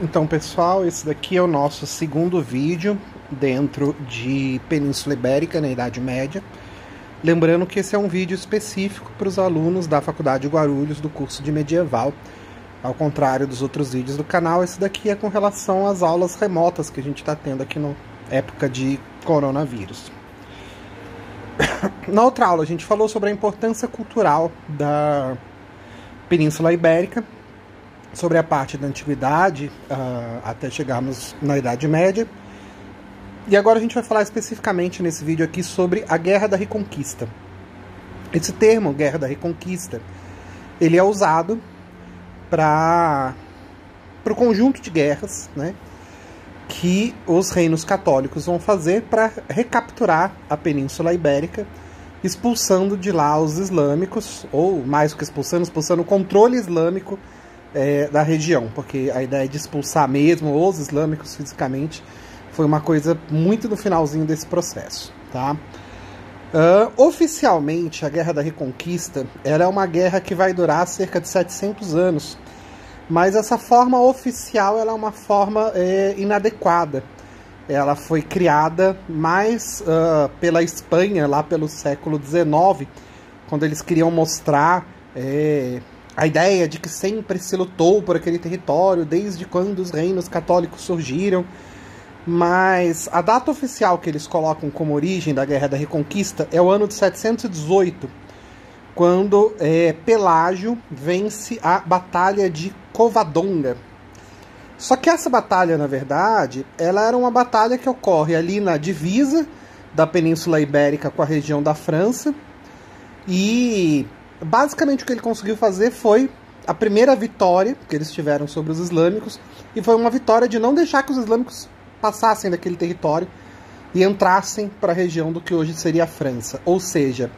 Então, pessoal, esse daqui é o nosso segundo vídeo dentro de Península Ibérica na Idade Média. Lembrando que esse é um vídeo específico para os alunos da Faculdade de Guarulhos do curso de Medieval. Ao contrário dos outros vídeos do canal, esse daqui é com relação às aulas remotas que a gente está tendo aqui na época de coronavírus. Na outra aula a gente falou sobre a importância cultural da Península Ibérica, sobre a parte da antiguidade até chegarmos na Idade Média. E agora a gente vai falar especificamente nesse vídeo aqui sobre a Guerra da Reconquista. Esse termo, Guerra da Reconquista, ele é usado para o conjunto de guerras, né, que os reinos católicos vão fazer para recapturar a Península Ibérica, expulsando de lá os islâmicos, ou mais do que expulsando o controle islâmico da região, porque a ideia de expulsar mesmo os islâmicos fisicamente foi uma coisa muito no finalzinho desse processo, tá? Oficialmente, a Guerra da Reconquista era uma guerra que vai durar cerca de 700 anos, mas essa forma oficial ela é uma forma inadequada. Ela foi criada mais pela Espanha, lá pelo século XIX, quando eles queriam mostrar a ideia de que sempre se lutou por aquele território, desde quando os reinos católicos surgiram. Mas a data oficial que eles colocam como origem da Guerra da Reconquista é o ano de 718, quando Pelágio vence a Batalha de Covadonga. Só que essa batalha, na verdade, ela era uma batalha que ocorre ali na divisa da Península Ibérica com a região da França. E basicamente o que ele conseguiu fazer foi a primeira vitória que eles tiveram sobre os islâmicos, e foi uma vitória de não deixar que os islâmicos passassem daquele território e entrassem para a região do que hoje seria a França. Ou seja,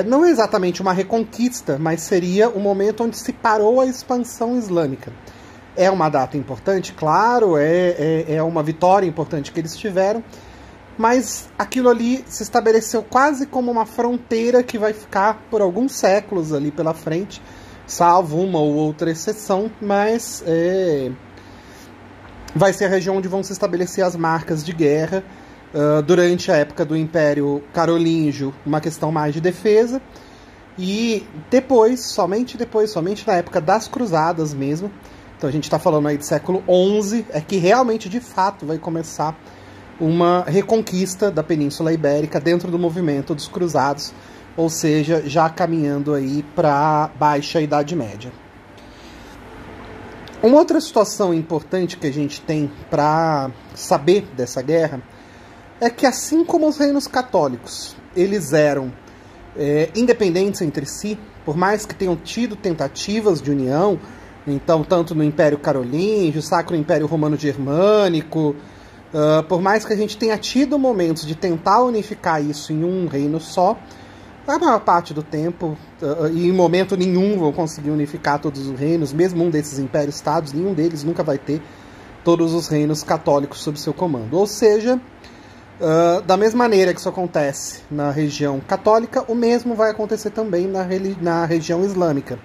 não é exatamente uma reconquista, mas seria o momento onde se parou a expansão islâmica. É uma data importante, claro, é uma vitória importante que eles tiveram, mas aquilo ali se estabeleceu quase como uma fronteira que vai ficar por alguns séculos ali pela frente, salvo uma ou outra exceção, mas vai ser a região onde vão se estabelecer as marcas de guerra. Durante a época do Império Carolíngio, uma questão mais de defesa, e depois, somente na época das Cruzadas mesmo, então a gente está falando aí do século XI, é que realmente, de fato, vai começar uma reconquista da Península Ibérica dentro do movimento dos Cruzados, ou seja, já caminhando aí para a Baixa Idade Média. Uma outra situação importante que a gente tem para saber dessa guerra é que, assim como os reinos católicos, eles eram independentes entre si, por mais que tenham tido tentativas de união, então tanto no Império Carolíngio, Sacro Império Romano Germânico, por mais que a gente tenha tido momentos de tentar unificar isso em um reino só, a maior parte do tempo, e em momento nenhum vão conseguir unificar todos os reinos, mesmo um desses impérios-estados, nenhum deles nunca vai ter todos os reinos católicos sob seu comando. Ou seja, da mesma maneira que isso acontece na região católica, o mesmo vai acontecer também na região islâmica.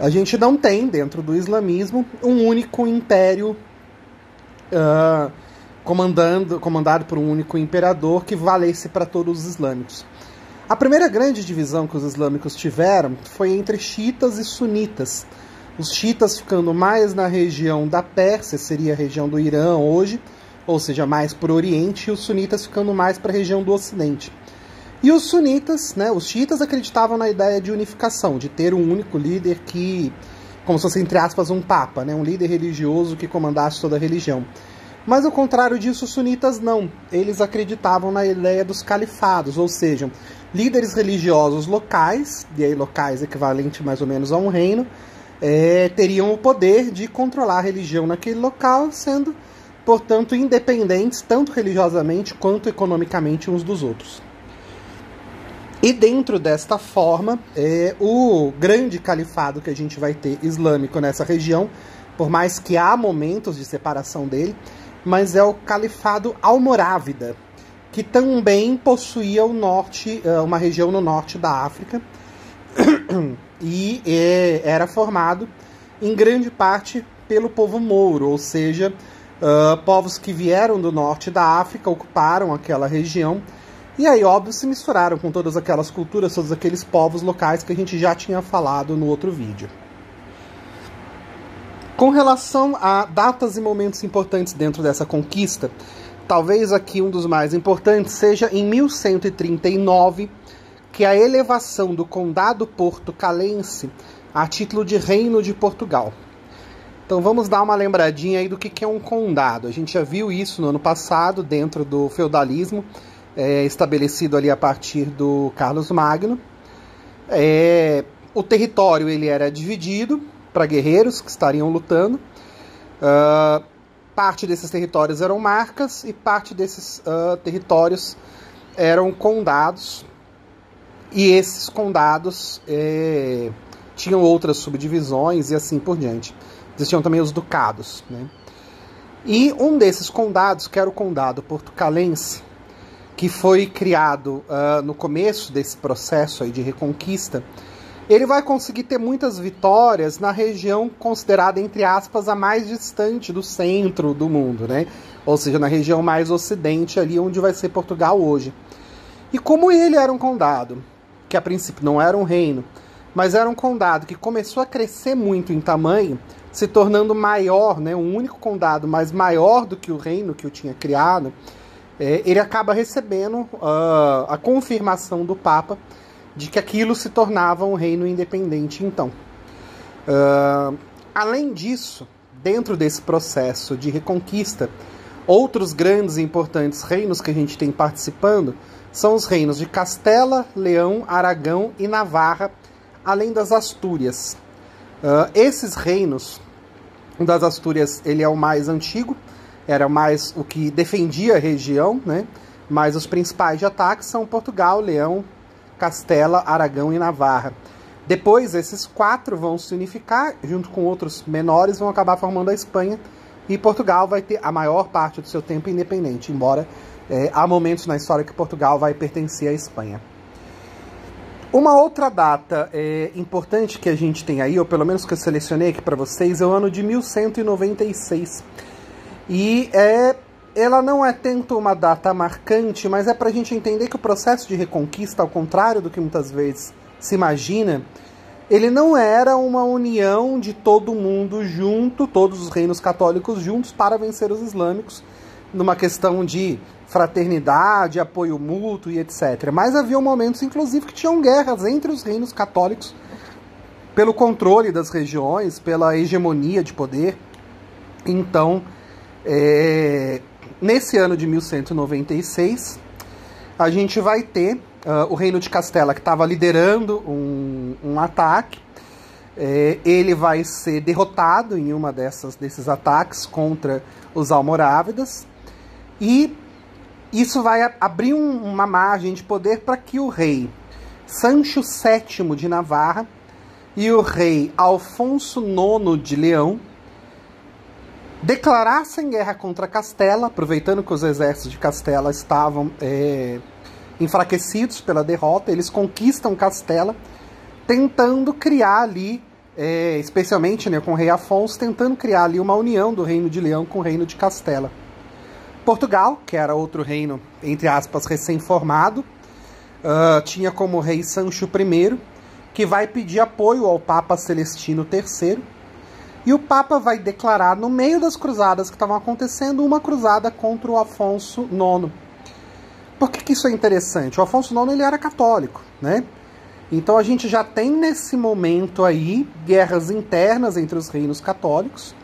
A gente não tem, dentro do islamismo, um único império comandado por um único imperador que valesse para todos os islâmicos. A primeira grande divisão que os islâmicos tiveram foi entre xiitas e sunitas. Os xiitas ficando mais na região da Pérsia, seria a região do Irã hoje, ou seja, mais para o Oriente, e os sunitas ficando mais para a região do Ocidente. E os sunitas, né, os xiitas acreditavam na ideia de unificação, de ter um único líder que, como se fosse, entre aspas, um papa, né, um líder religioso que comandasse toda a religião. Mas, ao contrário disso, os sunitas não. Eles acreditavam na ideia dos califados, ou seja, líderes religiosos locais, e aí locais equivalente mais ou menos a um reino, teriam o poder de controlar a religião naquele local, sendo, portanto, independentes, tanto religiosamente quanto economicamente uns dos outros. E dentro desta forma, o grande califado que a gente vai ter islâmico nessa região, por mais que há momentos de separação dele, mas é o califado almorávida, que também possuía o norte, uma região no norte da África, e era formado em grande parte pelo povo mouro, ou seja, povos que vieram do norte da África, ocuparam aquela região, e aí, óbvio, se misturaram com todas aquelas culturas, todos aqueles povos locais que a gente já tinha falado no outro vídeo. Com relação a datas e momentos importantes dentro dessa conquista, talvez aqui um dos mais importantes seja em 1139, que é a elevação do condado portucalense a título de Reino de Portugal. Então vamos dar uma lembradinha aí do que é um condado. A gente já viu isso no ano passado, dentro do feudalismo, estabelecido ali a partir do Carlos Magno. O território ele era dividido para guerreiros que estariam lutando. Parte desses territórios eram marcas e parte desses territórios eram condados. E esses condados tinham outras subdivisões e assim por diante. Existiam também os ducados, né? E um desses condados, que era o condado portucalense, que foi criado no começo desse processo aí de reconquista, ele vai conseguir ter muitas vitórias na região considerada, entre aspas, a mais distante do centro do mundo, né? Ou seja, na região mais ocidente, ali onde vai ser Portugal hoje. E como ele era um condado, que a princípio não era um reino, mas era um condado que começou a crescer muito em tamanho, se tornando maior, né, um único condado, mas maior do que o reino que o tinha criado, ele acaba recebendo a confirmação do Papa de que aquilo se tornava um reino independente então. Além disso, dentro desse processo de reconquista, outros grandes e importantes reinos que a gente tem participando são os reinos de Castela, Leão, Aragão e Navarra, além das Astúrias. Esses reinos, o das Astúrias ele é o mais antigo, era mais o que defendia a região, né? Mas os principais de ataque são Portugal, Leão, Castela, Aragão e Navarra. Depois, esses 4 vão se unificar, junto com outros menores, vão acabar formando a Espanha, e Portugal vai ter a maior parte do seu tempo independente, embora há momentos na história que Portugal vai pertencer à Espanha. Uma outra data importante que a gente tem aí, ou pelo menos que eu selecionei aqui para vocês, é o ano de 1196. E ela não é tanto uma data marcante, mas é para a gente entender que o processo de reconquista, ao contrário do que muitas vezes se imagina, ele não era uma união de todo mundo junto, todos os reinos católicos juntos para vencer os islâmicos, numa questão de fraternidade, apoio mútuo e etc. Mas havia momentos, inclusive, que tinham guerras entre os reinos católicos pelo controle das regiões, pela hegemonia de poder. Então, nesse ano de 1196, a gente vai ter o reino de Castela, que estava liderando um ataque. Ele vai ser derrotado em uma desses ataques contra os almorávidas. E isso vai abrir uma margem de poder para que o rei Sancho VII de Navarra e o rei Alfonso IX de Leão declarassem guerra contra Castela, aproveitando que os exércitos de Castela estavam enfraquecidos pela derrota. Eles conquistam Castela, tentando criar ali, especialmente, né, com o rei Afonso, tentando criar ali uma união do reino de Leão com o reino de Castela. Portugal, que era outro reino, entre aspas, recém-formado, tinha como rei Sancho I, que vai pedir apoio ao Papa Celestino III, e o Papa vai declarar, no meio das cruzadas que estavam acontecendo, uma cruzada contra o Afonso IX. Por que isso é interessante? O Afonso IX ele era católico, né? Então a gente já tem nesse momento aí guerras internas entre os reinos católicos,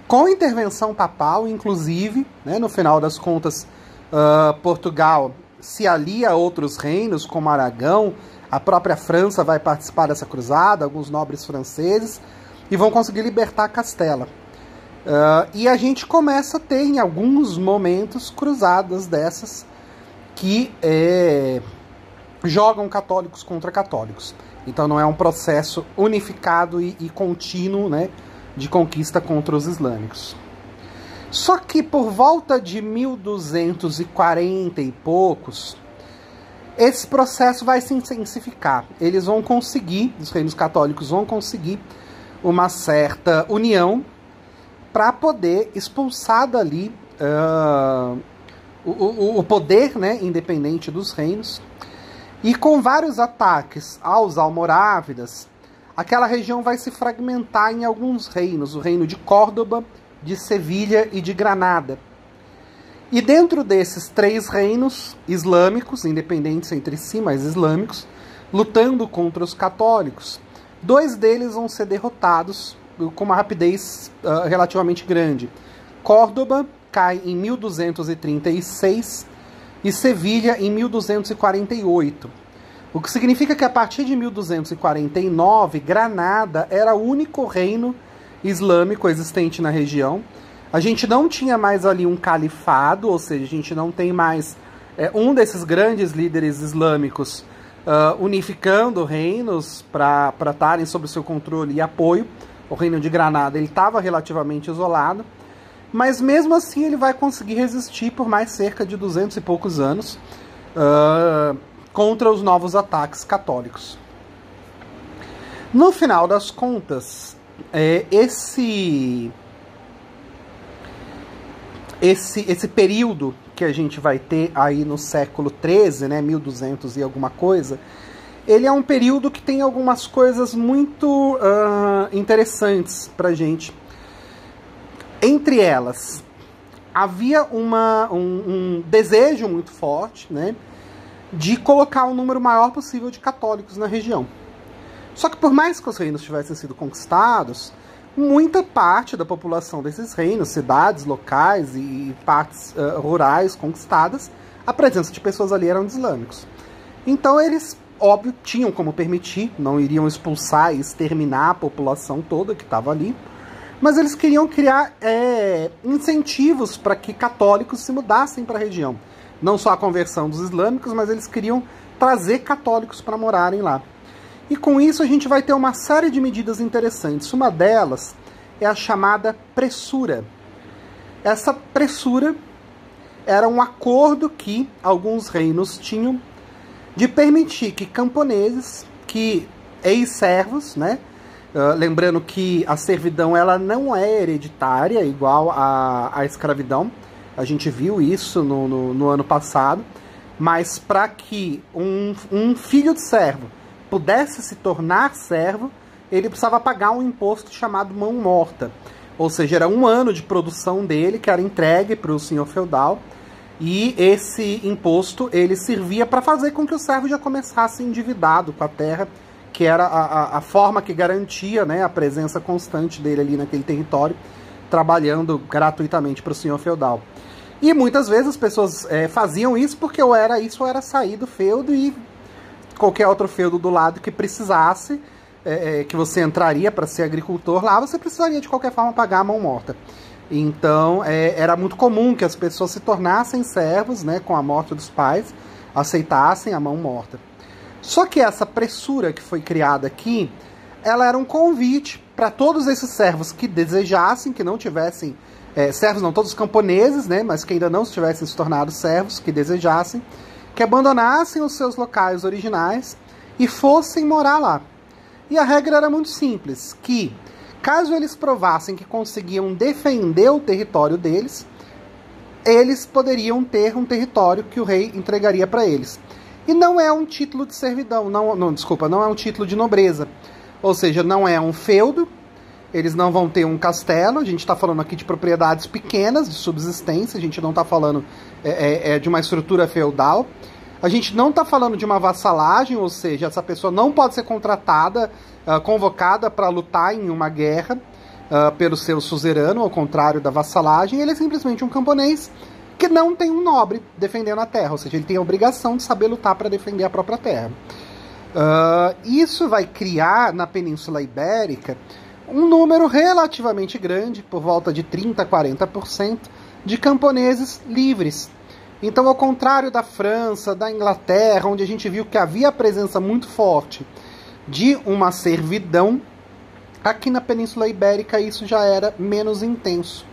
com intervenção papal, inclusive, né, no final das contas, Portugal se alia a outros reinos, como Aragão, a própria França vai participar dessa cruzada, alguns nobres franceses, e vão conseguir libertar Castela. E a gente começa a ter, em alguns momentos, cruzadas dessas que jogam católicos contra católicos. Então não é um processo unificado e contínuo, né, de conquista contra os islâmicos. Só que por volta de 1240 e poucos, esse processo vai se intensificar. Eles vão conseguir, os reinos católicos vão conseguir uma certa união, para poder expulsar dali o poder, né, independente dos reinos. E com vários ataques aos almorávidas, aquela região vai se fragmentar em alguns reinos, o reino de Córdoba, de Sevilha e de Granada. E dentro desses 3 reinos islâmicos, independentes entre si, mas islâmicos, lutando contra os católicos, 2 deles vão ser derrotados com uma rapidez relativamente grande. Córdoba cai em 1236 e Sevilha em 1248. O que significa que a partir de 1249, Granada era o único reino islâmico existente na região. A gente não tinha mais ali um califado, ou seja, a gente não tem mais um desses grandes líderes islâmicos unificando reinos para estarem sob seu controle e apoio. O reino de Granada estava relativamente isolado, mas mesmo assim ele vai conseguir resistir por mais cerca de 200 e poucos anos contra os novos ataques católicos. No final das contas, esse período que a gente vai ter aí no século XIII, né, 1200 e alguma coisa, ele é um período que tem algumas coisas muito interessantes pra gente. Entre elas, havia um desejo muito forte, né, de colocar um número maior possível de católicos na região. Só que por mais que os reinos tivessem sido conquistados, muita parte da população desses reinos, cidades locais e partes rurais conquistadas, a presença de pessoas ali eram de islâmicos. Então eles, óbvio, tinham como permitir, não iriam expulsar e exterminar a população toda que estava ali, mas eles queriam criar incentivos para que católicos se mudassem para a região. Não só a conversão dos islâmicos, mas eles queriam trazer católicos para morarem lá. E com isso a gente vai ter uma série de medidas interessantes. Uma delas é a chamada pressura. Essa pressura era um acordo que alguns reinos tinham de permitir que camponeses, que ex-servos, né? Lembrando que a servidão ela não é hereditária, igual à escravidão. A gente viu isso no ano passado. Mas para que um filho de servo pudesse se tornar servo, ele precisava pagar um imposto chamado mão morta. Ou seja, era 1 ano de produção dele que era entregue para o senhor feudal. E esse imposto ele servia para fazer com que o servo já começasse endividado com a terra, que era a forma que garantia, né, a presença constante dele ali naquele território, trabalhando gratuitamente para o senhor feudal. E muitas vezes as pessoas faziam isso porque ou era isso ou era sair do feudo e qualquer outro feudo do lado que precisasse, que você entraria para ser agricultor lá, você precisaria de qualquer forma pagar a mão morta. Então era muito comum que as pessoas se tornassem servos, né, com a morte dos pais, aceitassem a mão morta. Só que essa pressura que foi criada aqui, ela era um convite para todos esses servos que desejassem, que não tivessem, servos não, todos os camponeses, né, mas que ainda não tivessem se tornado servos, que desejassem, que abandonassem os seus locais originais e fossem morar lá. E a regra era muito simples, que caso eles provassem que conseguiam defender o território deles, eles poderiam ter um território que o rei entregaria para eles. E não é um título de servidão, não é um título de nobreza. Ou seja, não é um feudo, eles não vão ter um castelo, a gente está falando aqui de propriedades pequenas, de subsistência, a gente não está falando de uma estrutura feudal. A gente não está falando de uma vassalagem, ou seja, essa pessoa não pode ser contratada, convocada para lutar em uma guerra pelo seu suzerano, ao contrário da vassalagem. Ele é simplesmente um camponês que não tem um nobre defendendo a terra, ou seja, ele tem a obrigação de saber lutar para defender a própria terra. Isso vai criar na Península Ibérica um número relativamente grande, por volta de 30% a 40%, de camponeses livres. Então, ao contrário da França, da Inglaterra, onde a gente viu que havia a presença muito forte de uma servidão, aqui na Península Ibérica isso já era menos intenso.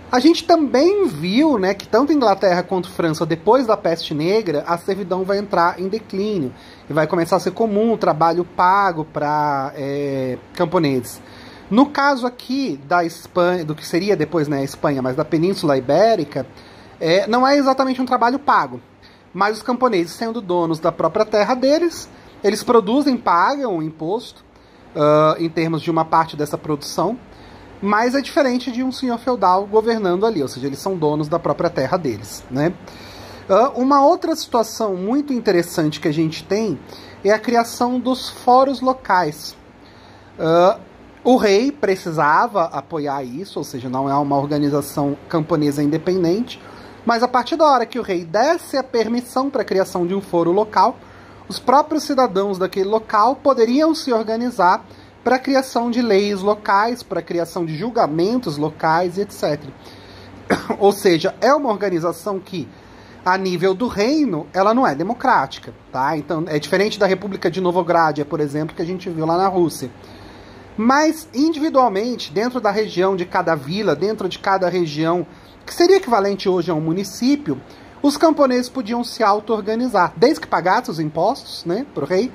A gente também viu, né, que tanto Inglaterra quanto França, depois da Peste Negra, a servidão vai entrar em declínio e vai começar a ser comum o trabalho pago para camponeses. No caso aqui da Espanha, do que seria depois, né, a Espanha, mas da Península Ibérica, não é exatamente um trabalho pago. Mas os camponeses, sendo donos da própria terra deles, eles produzem, pagam o imposto em termos de uma parte dessa produção, mas é diferente de um senhor feudal governando ali, ou seja, eles são donos da própria terra deles, né? Uma outra situação muito interessante que a gente tem é a criação dos fóruns locais. O rei precisava apoiar isso, ou seja, não é uma organização camponesa independente, mas a partir da hora que o rei desse a permissão para a criação de um foro local, os próprios cidadãos daquele local poderiam se organizar para a criação de leis locais, para a criação de julgamentos locais, etc. Ou seja, é uma organização que, a nível do reino, ela não é democrática, tá? Então, é diferente da República de Novográdia, por exemplo, que a gente viu lá na Rússia. Mas, individualmente, dentro da região de cada vila, dentro de cada região, que seria equivalente hoje a um município, os camponeses podiam se auto-organizar. Desde que pagassem os impostos, né, para o rei,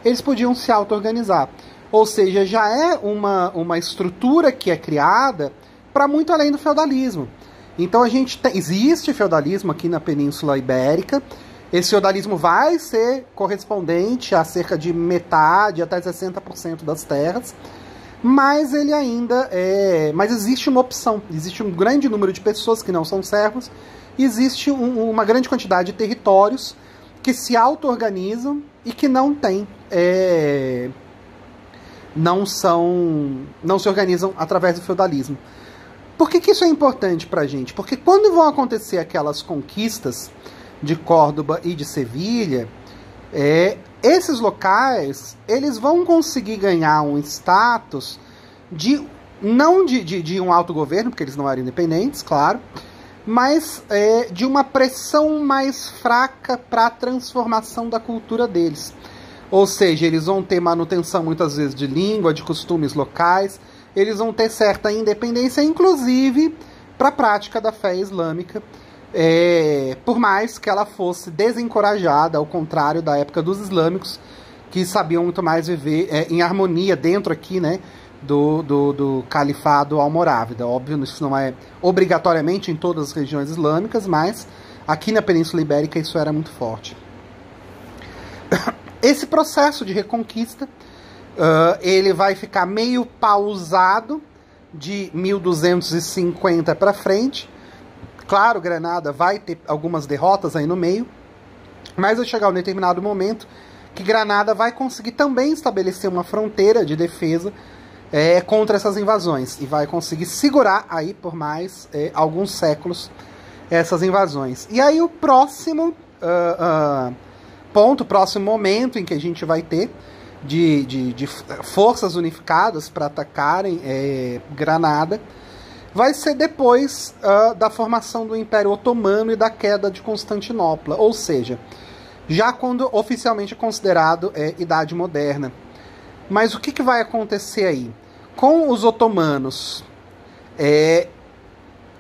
eles podiam se auto-organizar. Ou seja, já é uma estrutura que é criada para muito além do feudalismo. Então existe feudalismo aqui na Península Ibérica. Esse feudalismo vai ser correspondente a cerca de metade, até 60% das terras. Mas ele ainda mas existe uma opção, existe um grande número de pessoas que não são servos, existe uma grande quantidade de territórios que se auto-organizam e que não têm, não se organizam através do feudalismo. Por que isso é importante para a gente? Porque quando vão acontecer aquelas conquistas de Córdoba e de Sevilha, esses locais, eles vão conseguir ganhar um status não de um autogoverno, porque eles não eram independentes, claro, mas de uma pressão mais fraca para a transformação da cultura deles. Ou seja, eles vão ter manutenção muitas vezes de língua, de costumes locais, eles vão ter certa independência, inclusive para a prática da fé islâmica, por mais que ela fosse desencorajada, ao contrário da época dos islâmicos, que sabiam muito mais viver em harmonia dentro aqui, né, do califado almorávida. Óbvio, isso não é obrigatoriamente em todas as regiões islâmicas, mas aqui na Península Ibérica isso era muito forte. Esse processo de reconquista, ele vai ficar meio pausado de 1250 para frente. Claro, Granada vai ter algumas derrotas aí no meio, mas vai chegar um determinado momento que Granada vai conseguir também estabelecer uma fronteira de defesa contra essas invasões, e vai conseguir segurar aí por mais alguns séculos essas invasões. E aí o próximo ponto, o próximo momento em que a gente vai ter de forças unificadas para atacarem Granada, vai ser depois da formação do Império Otomano e da queda de Constantinopla, ou seja, já quando oficialmente é considerado Idade Moderna. Mas o que vai acontecer aí? Com os otomanos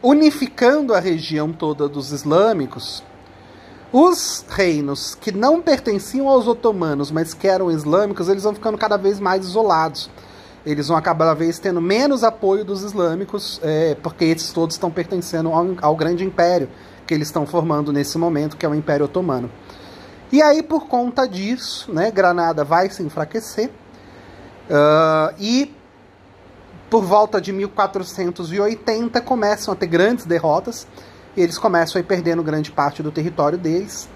unificando a região toda dos islâmicos, os reinos que não pertenciam aos otomanos, mas que eram islâmicos, eles vão ficando cada vez mais isolados. Eles vão acabar, cada vez, tendo menos apoio dos islâmicos, porque esses todos estão pertencendo ao grande império que eles estão formando nesse momento, que é o Império Otomano. E aí, por conta disso, né, Granada vai se enfraquecer, e por volta de 1480 começam a ter grandes derrotas, e eles começam a ir perdendo grande parte do território deles.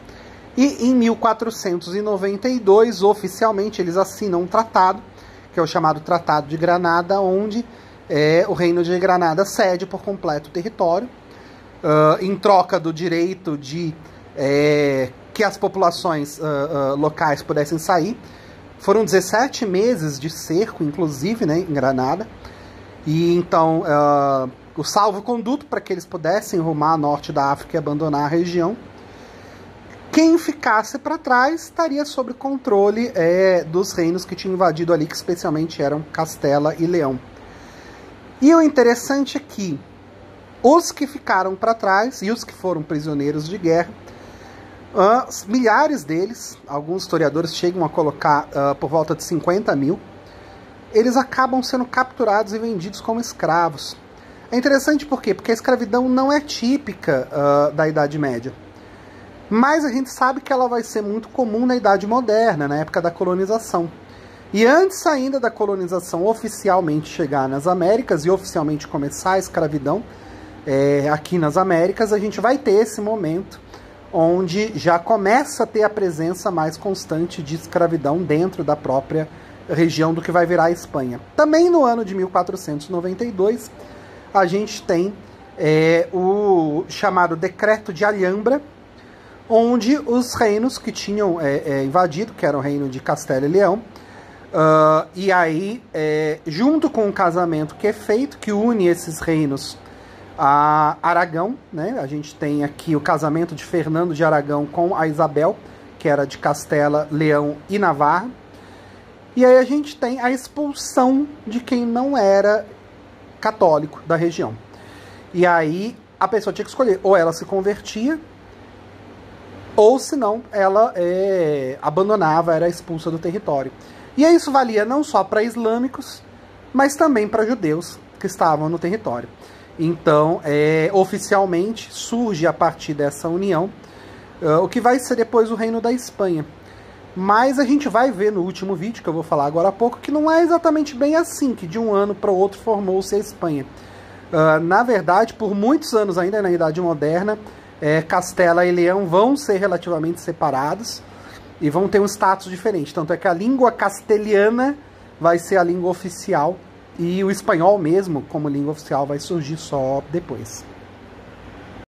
E em 1492, oficialmente, eles assinam um tratado, que é o chamado Tratado de Granada, onde o Reino de Granada cede por completo o território, em troca do direito de que as populações locais pudessem sair. Foram 17 meses de cerco, inclusive, né, em Granada, e então o salvo-conduto para que eles pudessem rumar a norte da África e abandonar a região. Quem ficasse para trás estaria sob controle dos reinos que tinham invadido ali, que especialmente eram Castela e Leão. E o interessante é que os que ficaram para trás e os que foram prisioneiros de guerra, milhares deles, alguns historiadores chegam a colocar por volta de 50 mil, eles acabam sendo capturados e vendidos como escravos. É interessante por quê? Porque a escravidão não é típica da Idade Média. Mas a gente sabe que ela vai ser muito comum na Idade Moderna, na época da colonização. E antes ainda da colonização oficialmente chegar nas Américas e oficialmente começar a escravidão aqui nas Américas, a gente vai ter esse momento onde já começa a ter a presença mais constante de escravidão dentro da própria região do que vai virar a Espanha. Também no ano de 1492, a gente tem o chamado Decreto de Alhambra, onde os reinos que tinham invadido, que era o reino de Castela e Leão, e aí, junto com o casamento que é feito, que une esses reinos a Aragão, né? A gente tem aqui o casamento de Fernando de Aragão com a Isabel, que era de Castela, Leão e Navarra. E aí a gente tem a expulsão de quem não era católico da região. E aí a pessoa tinha que escolher, ou ela se convertia, ou senão ela abandonava, era expulsa do território. E aí isso valia não só para islâmicos, mas também para judeus que estavam no território. Então, oficialmente, surge a partir dessa união o que vai ser depois o Reino da Espanha. Mas a gente vai ver no último vídeo, que eu vou falar agora há pouco, que não é exatamente bem assim, que de um ano para o outro formou-se a Espanha. Na verdade, por muitos anos ainda na Idade Moderna, Castela e Leão vão ser relativamente separados e vão ter um status diferente. Tanto é que a língua castelhana vai ser a língua oficial e o espanhol mesmo, como língua oficial, vai surgir só depois.